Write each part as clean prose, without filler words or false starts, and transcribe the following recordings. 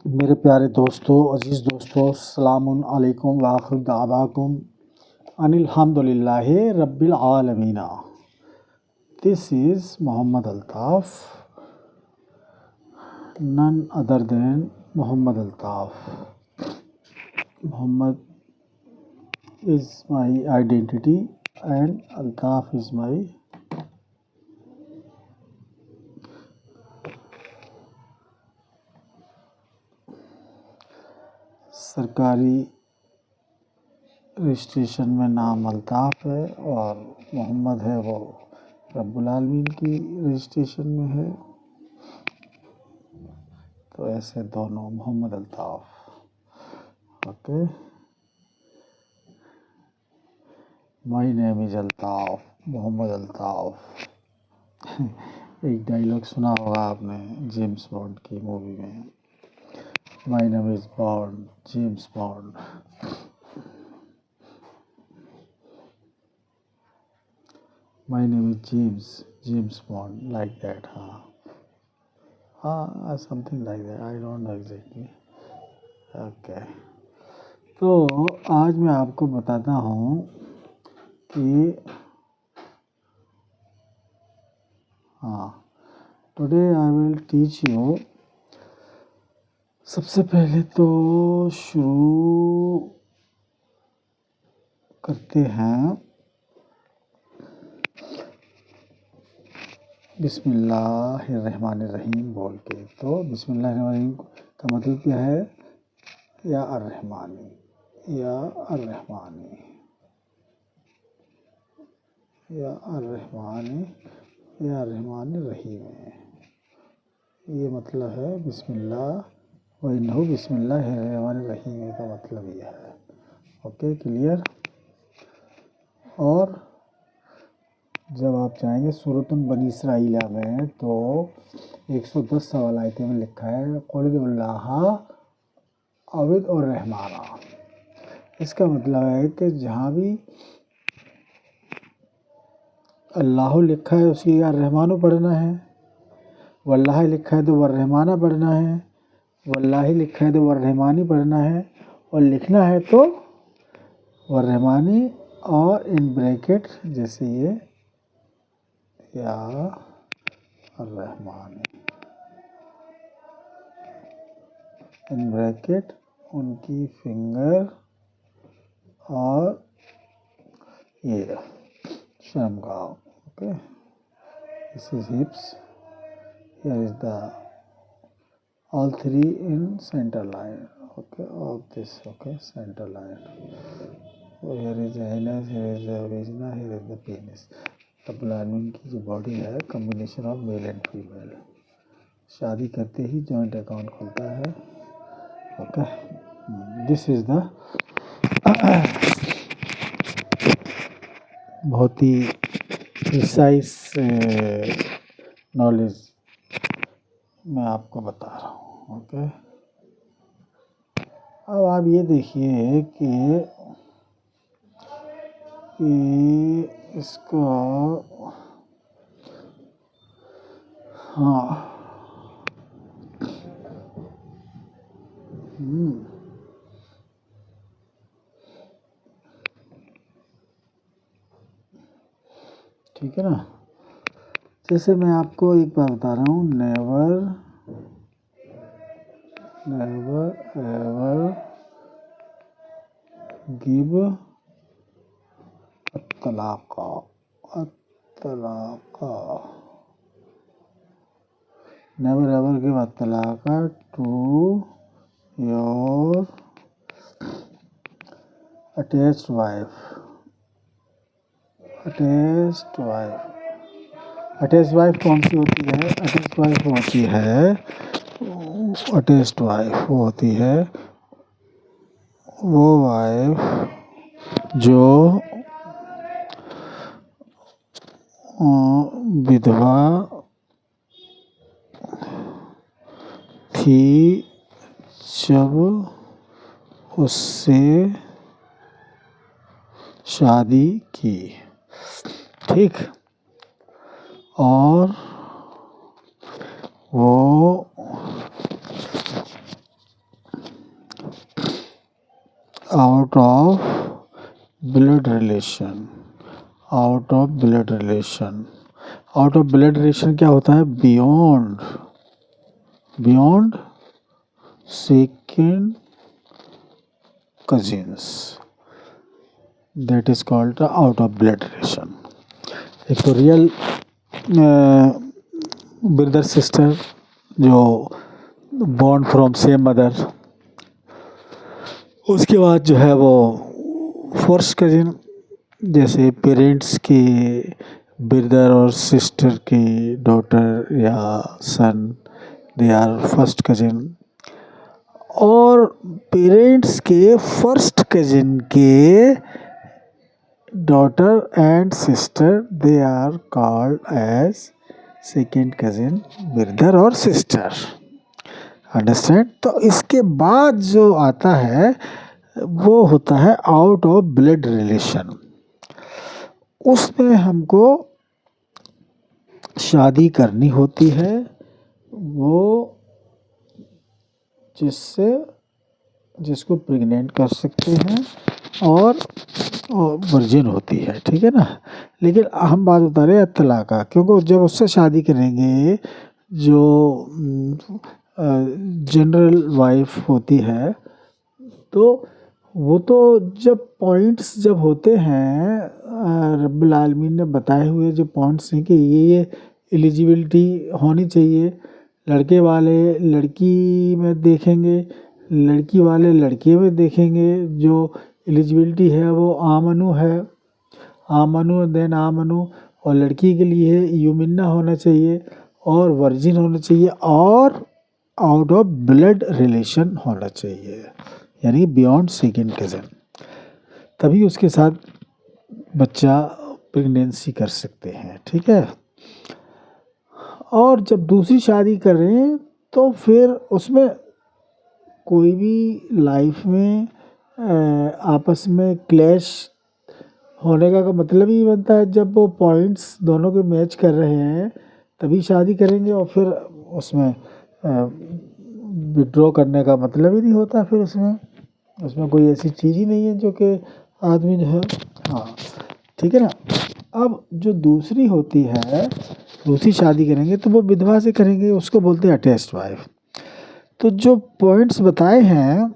मेरे प्यारे दोस्तों, अजीज़ दोस्तों, अस्सलामुन अलैकुम व आखिर दावाकुम अनिल हम्दुलिल्लाहि रब्बिल आलमीना। This is Mohammad Altaf, none other than Muhammad Altaf. Muhammad is my identity and Altaf is my सरकारी रजिस्ट्रेशन में नाम अल्ताफ़ है और मोहम्मद है वो रब्बुल आलमीन की रजिस्ट्रेशन में है। तो ऐसे दोनों Mohammad Altaf. Okay, my name is Altaf, Mohammad Altaf. एक डायलॉग सुना होगा आपने जेम्स बॉन्ड की मूवी में, my name is Bond, James Bond. My name is James Bond, like that. हाँ, something like that, I don't know exactly. Okay, तो आज मैं आपको बताता हूँ कि today I will teach you. सबसे पहले तो शुरू करते हैं बिस्मिल्लाहिर्रहमानिर्रहीम बोल के। तो बिस्मिल्लाहिर्रहमानिर्रहीम का मतलब क्या है? या अर्रहमानी, या अर्रहमानी, या अर्रहमानी, या अर्रहमानिर्रहीम। ये मतलब है बिस्मिल्लाह व इन्नहु बिस्मिल्लाहिर्रहमानिर्रहीम का मतलब यह है। Okay, clear. और जब आप चाहेंगे सूरतुन बनी इसराइला में तो 110 सवाल आयते में लिखा है कुल्हुल्लाह अविद और रहमाना। इसका मतलब है कि जहाँ भी अल्लाह लिखा है उसकी या रहमानो पढ़ना है, वल्लाह लिखा है तो वर्रहमाना पढ़ना है, वल्लाही लिखा है तो वर्रहमानी पढ़ना है, और लिखना है तो वर्रहमानी और इन ब्रैकेट जैसे ये या अर्रहमानी, इन ब्रैकेट उनकी फिंगर और ये शर्मगाव। Okay, this is hips, here is the all three in center line. Okay, of this, okay, center line. So here is the anus, here is the vagina, here is the penis. रब्बुल आलमीन की जो body है combination of male and female. शादी करते ही joint account खुलता है। Okay, this is the बहुत ही प्रिसाइज नॉलेज मैं आपको बता रहा हूँ। ओके, अब आप ये देखिए कि इसको ठीक है ना। जैसे मैं आपको एक बार बता रहा हूँ, नेवर एवर गिव अत्तलाका, नेवर एवर गिव अत्तलाका to your attached wife. Attached wife कौन सी होती है? अटैच्ड वाइफ होती है वो वाइफ जो विधवा थी जब उससे शादी की। ठीक, और वो out of blood relation, out of blood relation. Out of blood relation क्या होता है? Beyond, beyond second cousins, that is called out of blood relation. एक तो रियल ब्रदर सिस्टर जो बॉर्न फ्रॉम सेम मदर, उसके बाद जो है वो फर्स्ट कजिन, जैसे पेरेंट्स के ब्रदर और सिस्टर की डॉटर या सन, दे आर फर्स्ट कजिन। और पेरेंट्स के फर्स्ट कजिन के daughter and sister, they are called as second cousin, brother और सिस्टर। अंडरस्टैंड? तो इसके बाद जो आता है वो होता है आउट ऑफ ब्लड रिलेशन। उसमें हमको शादी करनी होती है वो जिसको प्रेग्नेंट कर सकते हैं और वर्जिन होती है, ठीक है ना। लेकिन हम बात बता रहे हैं तलाक का, क्योंकि जब उससे शादी करेंगे जो जनरल वाइफ होती है, तो वो तो जब पॉइंट्स जब होते हैं, रब्बुल आलमीन ने बताए हुए जो पॉइंट्स हैं कि ये एलिजिबिलिटी होनी चाहिए, लड़के वाले लड़की में देखेंगे, लड़की वाले लड़के में देखेंगे। जो एलिजिबिलिटी है वो आमनु है, आमनु देन आमनु, और लड़की के लिए यूमिन्ना होना चाहिए और वर्जिन होना चाहिए और आउट ऑफ ब्लड रिलेशन होना चाहिए, यानी बियॉन्ड सेकेंड कज़न, तभी उसके साथ बच्चा प्रेगनेंसी कर सकते हैं, ठीक है। और जब दूसरी शादी करें तो फिर उसमें कोई भी लाइफ में आपस में क्लैश होने का मतलब ही बनता है, जब वो पॉइंट्स दोनों के मैच कर रहे हैं तभी शादी करेंगे, और फिर उसमें विड्रॉ करने का मतलब ही नहीं होता। फिर उसमें कोई ऐसी चीज़ ही नहीं है जो कि आदमी जो है, हाँ, ठीक है ना। अब जो दूसरी होती है, दूसरी शादी करेंगे तो वो विधवा से करेंगे, उसको बोलते हैं अटैच्ड वाइफ। तो जो पॉइंट्स बताए हैं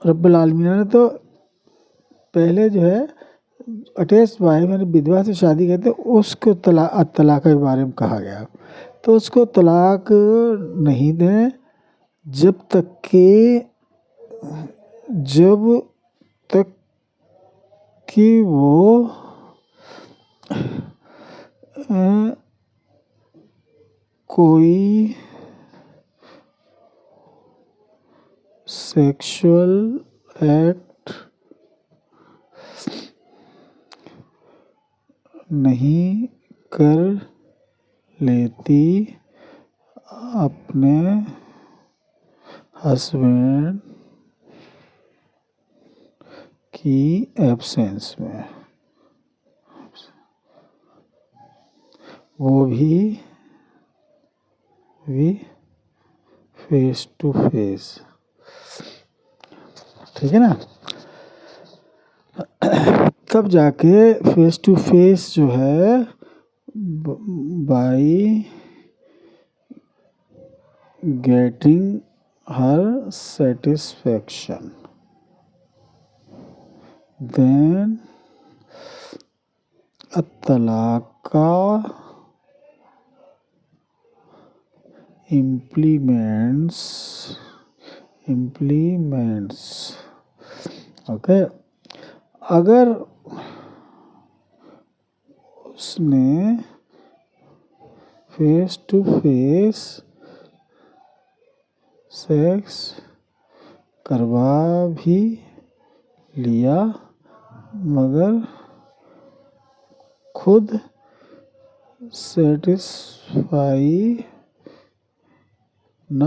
रब्बुल आलमीन ने, तो पहले जो है अटैच्ड वाइफ यानी विधवा से शादी करते उसको तलाक के बारे में कहा गया। तो उसको तलाक नहीं दें जब तक कि वो कोई सेक्सुअल एक्ट नहीं कर लेती अपने हस्बैंड की एब्सेंस में, वो भी फेस टू फेस, ठीक है ना। तब जाके फेस टू फेस जो है by getting her satisfaction, then तलाक का implements, ओके। अगर उसने फेस टू फेस सेक्स करवा भी लिया मगर खुद सेटिस्फाई न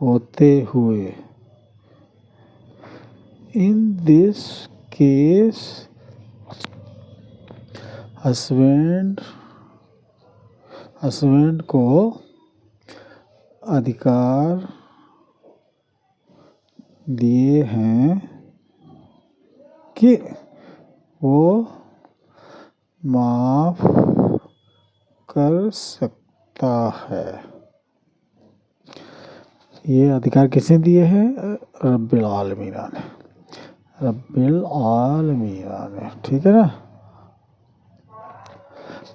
होते हुए, इन दिस केस हस्बैंड को अधिकार दिए हैं कि वो माफ कर सकता है। ये अधिकार किसने दिए हैं? रब्बिल आलमीना ने, रब्बिल आलमीना ने, ठीक है ना।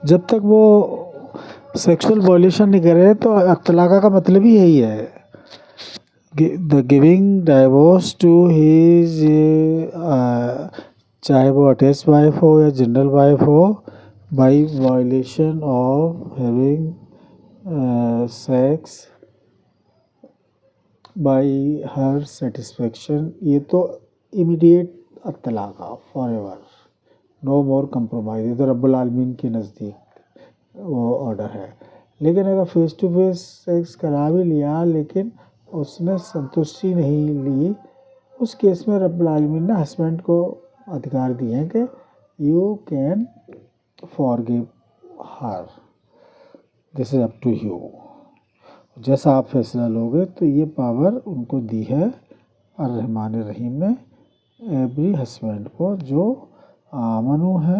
जब तक वो सेक्सुअल वायलेशन नहीं करे तो तलाक़ का मतलब ही यही है, the giving divorce to his, चाहे वो अटैच वाइफ हो या जनरल वाइफ हो, by violation of having sex by her satisfaction. ये तो इमीडिएट तलाक़ forever, no more compromise. ये तो रब्बुल आलमीन के नज़दीक वो ऑर्डर है। लेकिन अगर फेस टू फेस सेक्स करा भी लिया लेकिन उसने संतुष्टि नहीं ली, उस केस में रब्बुल आलमीन ने हस्बैंड को अधिकार दिए हैं कि you can forgive her, this is up to you. जैसा आप फैसला लोगे, तो ये पावर उनको दी है अर्रहमान रहीम ने एवरी हस्बैंड को जो आमनू है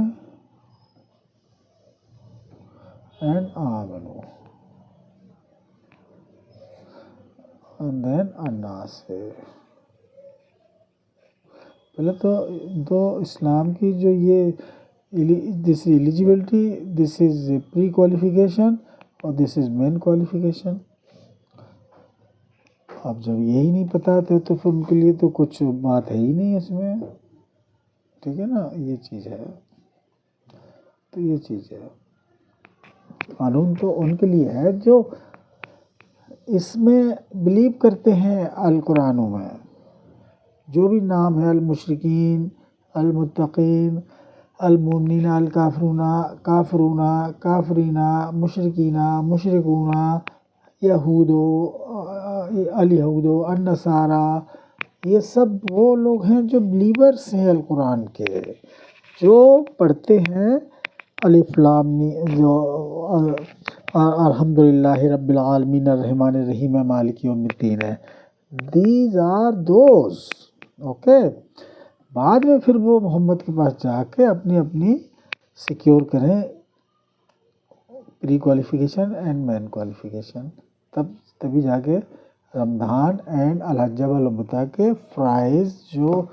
एंड आमनू एंड देन अन्नास है। पहले तो इस्लाम की जो ये this eligibility, this is pre qualification और दिस इज मेन क्वालिफिकेशन। अब जब यही नहीं पता तो फिर उनके लिए तो कुछ बात है ही नहीं इसमें, ठीक है ना। ये चीज़ है, तो ये चीज़ है। कानून तो उनके लिए है जो इसमें बिलीव करते हैं। अल कुरानों में जो भी नाम है, अल मुशरिकीन, अल मुत्तकीन, अल मुमिनीन, अल काफरूना, काफरूना, काफरीना, मुशरिकीना, मुशरिकूना, यहूदो, अल यहूदो, अन नसारा, ये सब वो लोग हैं जो बिलीवर्स हैं अल कुरान के, जो पढ़ते हैं अलिफ लाम मीम, जो अल्हम्दुलिल्लाहि रब्बिल आलमीन अर्रहमान अर्रहीम मालिक यौमिद्दीन है। These are those, okay. बाद में फिर वो मोहम्मद के पास जाके अपनी अपनी सिक्योर करें pre qualification and main qualification, तभी जाके रमज़ान एंड अल-हज्ज वल उम्रह के प्राइज़ जो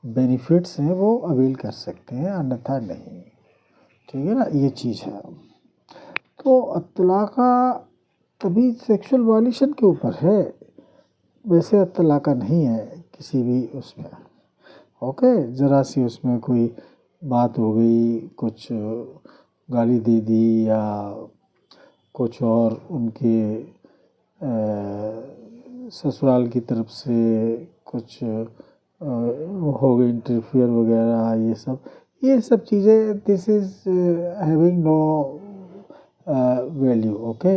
बेनिफिट्स हैं वो अवेल कर सकते हैं, अन्यथा नहीं, ठीक है ना। ये चीज़ है। तो तलाक़ तभी सेक्सुअल वायलेशन के ऊपर है, वैसे तलाक़ नहीं है किसी भी उसमें, ओके। ज़रा सी उसमें कोई बात हो गई, कुछ गाली दे दी या कुछ और उनके ससुराल की तरफ से कुछ हो गई इंटरफियर वगैरह, ये सब चीज़ें, this is having no value, okay.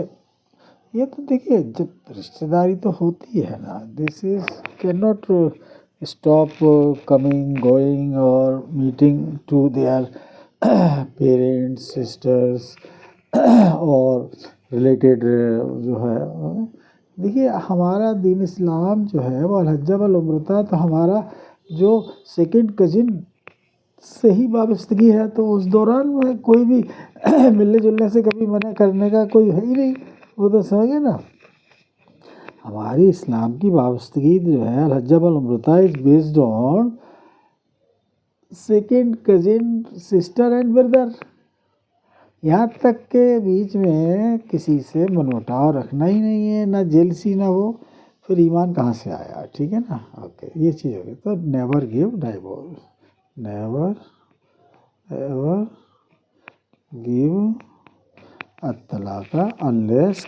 ये तो देखिए जब रिश्तेदारी तो होती है ना, this is can not stop coming going और meeting to their parents, sisters और रिलेटेड जो है। देखिए हमारा दीन इस्लाम जो है वो अल-हज्ज वल उम्रह, तो हमारा जो सेकंड कज़िन से ही वाबस्तगी है, तो उस दौरान में कोई भी मिलने जुलने से कभी मना करने का कोई है ही नहीं, वो तो समझे ना। हमारी इस्लाम की वाबस्तगी जो है अल-हज्ज वल उम्रह is based on second cousin, sister and brother. यहाँ तक के बीच में किसी से मनमुटाव रखना ही नहीं है, ना जेलसी ना वो, फिर ईमान कहाँ से आया, ठीक है ना। ओके, ये चीज़ होगी। तो never give divorce, never ever give अ-तलाक़ unless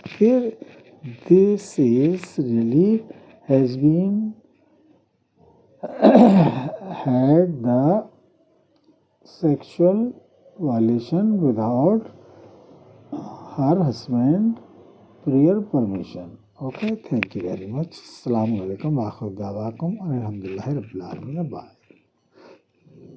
this is really has been had the sexual violation without her husband prior permission. Okay, thank you very much. Assalamu alaikum wa akhir da'wakum alhamdulillahi rabbil alamin. Bye.